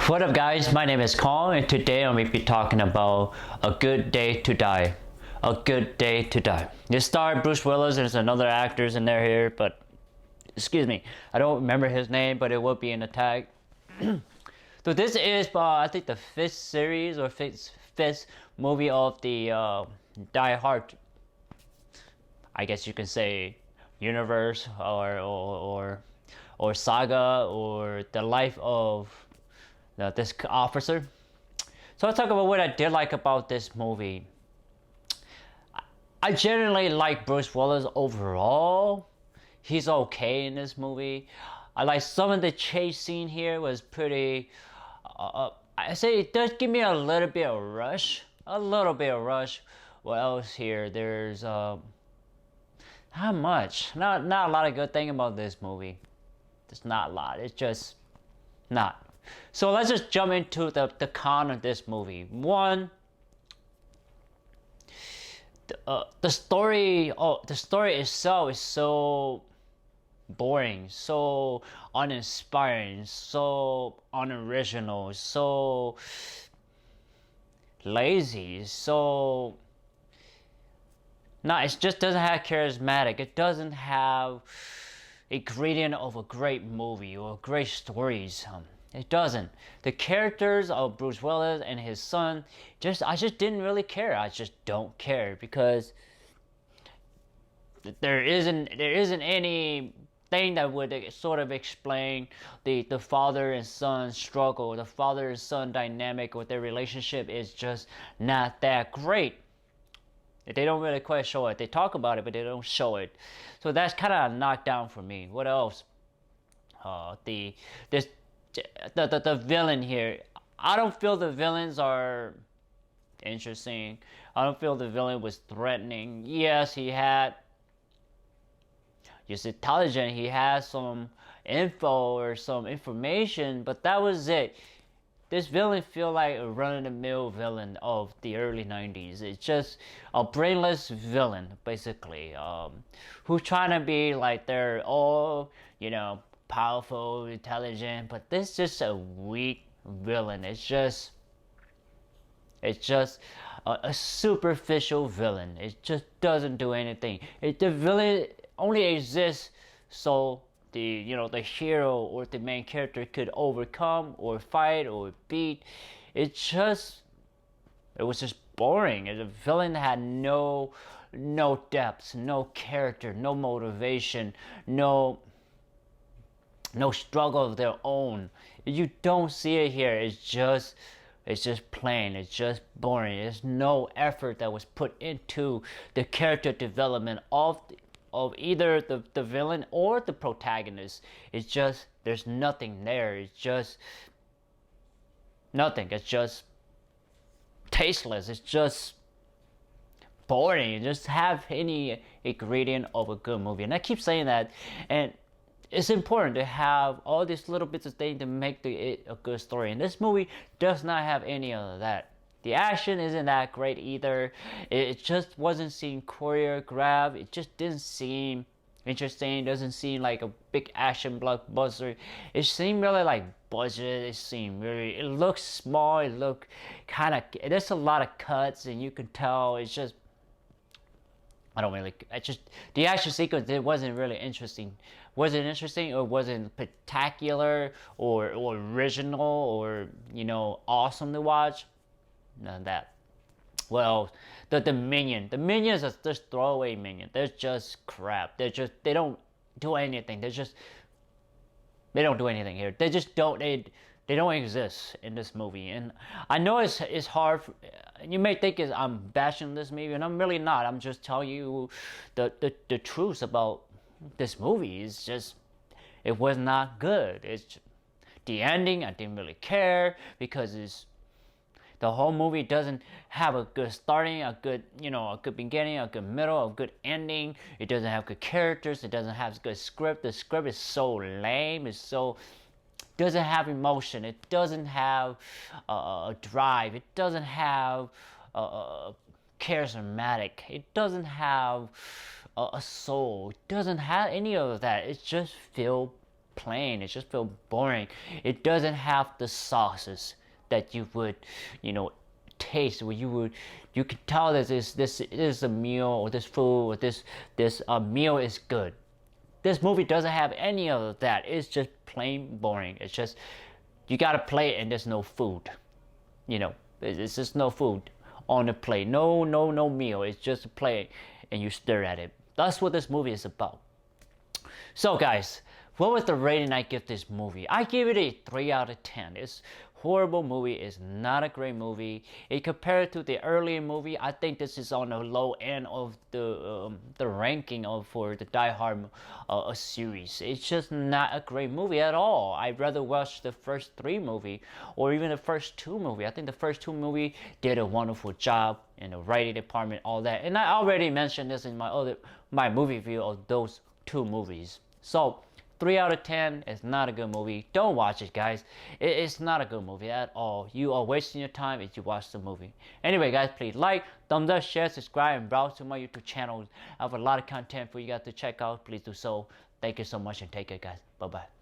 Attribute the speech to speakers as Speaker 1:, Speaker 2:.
Speaker 1: What up, guys? My name is Kong, and today I'm going to be talking about A Good Day to Die. A Good Day to Die. This starred Bruce Willis. There's another actors in there here, but excuse me, I don't remember his name, but it will be in the tag. So this is, I think, the fifth series or fifth movie of the Die Hard, I guess you can say, universe or saga, or the life of this officer. So I'll talk about what I did like about this movie. I generally like Bruce Willis overall. He's okay in this movie. I like some of the chase scene here was pretty. I say it does give me a little bit of rush. A little bit of rush. What else here? There's not much. Not a lot of good thing about this movie. There's not a lot. It's just not. So let's just jump into the con of this movie. One, the story itself is so boring, so uninspiring, so unoriginal, so lazy, so it just doesn't have charismatic. It doesn't have a gradient of a great movie or great stories. It doesn't. The characters of Bruce Willis and his son, I just didn't really care. I just don't care because there isn't any thing that would sort of explain the father and son struggle. The father and son dynamic with their relationship is just not that great. They don't really quite show it. They talk about it, but they don't show it. So that's kind of a knockdown for me. What else? The villain here. I don't feel the villains are interesting. I don't feel the villain was threatening. Yes, he's intelligent. He has some info or some information, but that was it. This villain feel like a run-of-the-mill villain of the early 90s. It's just a brainless villain, basically, who's trying to be like they're all, powerful, intelligent, but this is just a weak villain. It's just a superficial villain. It just doesn't do anything. The villain only exists so the hero or the main character could overcome or fight or beat. It was just boring. The villain had no depth, no character, no motivation, no struggle of their own. You don't see it here. It's just plain. It's just boring. There's no effort that was put into the character development of either the villain or the protagonist. It's just there's nothing there. It's just nothing. It's just tasteless. It's just boring. It just have any ingredient of a good movie. And I keep saying that, and it's important to have all these little bits of things to make it a good story. And this movie does not have any of that. The action isn't that great either. It just wasn't seem choreographed. It just didn't seem interesting. It doesn't seem like a big action blockbuster. It seemed really like budget. It looks small. It looked there's a lot of cuts, and you can tell it's just, the action sequence, it wasn't really interesting. Was it interesting, or was it spectacular or original or awesome to watch? None of that. Well, the minions are just throwaway minions. They're just crap. They don't do anything. They don't do anything here. They just don't. They don't exist in this movie. And I know it's hard. You may think I'm bashing this movie, and I'm really not. I'm just telling you the truth about this movie. Is just, it was not good. It's the ending. I didn't really care because the whole movie doesn't have a good starting, a good beginning, a good middle, a good ending. It doesn't have good characters. It doesn't have a good script. The script is so lame. Doesn't have emotion. It doesn't have a drive. It doesn't have charismatic. It doesn't have a soul. It doesn't have any of that. It just feels plain. It just feels boring. It doesn't have the sauces that you would, you know, taste. Where you can tell that this is a meal, or this food, or this meal is good. This movie doesn't have any of that. It's just plain boring. It's just you gotta play it and there's no food. You know, it's just no food on the plate. No meal. It's just a plate and you stare at it. That's what this movie is about. So guys, what was the rating I give this movie? I give it a 3 out of 10. It's horrible movie. It's not a great movie. It compared to the earlier movie, I think this is on the low end of the ranking of for the Die Hard series. It's just not a great movie at all. I'd rather watch the first 3 movie or even the first 2 movie. I think the first 2 movie did a wonderful job in the writing department, all that. And I already mentioned this in my movie review of those 2 movies. So 3 out of 10 is not a good movie. Don't watch it, guys. It's not a good movie at all. You are wasting your time if you watch the movie. Anyway, guys, please like, thumbs up, share, subscribe, and browse to my YouTube channel. I have a lot of content for you guys to check out. Please do so. Thank you so much and take care, guys. Bye-bye.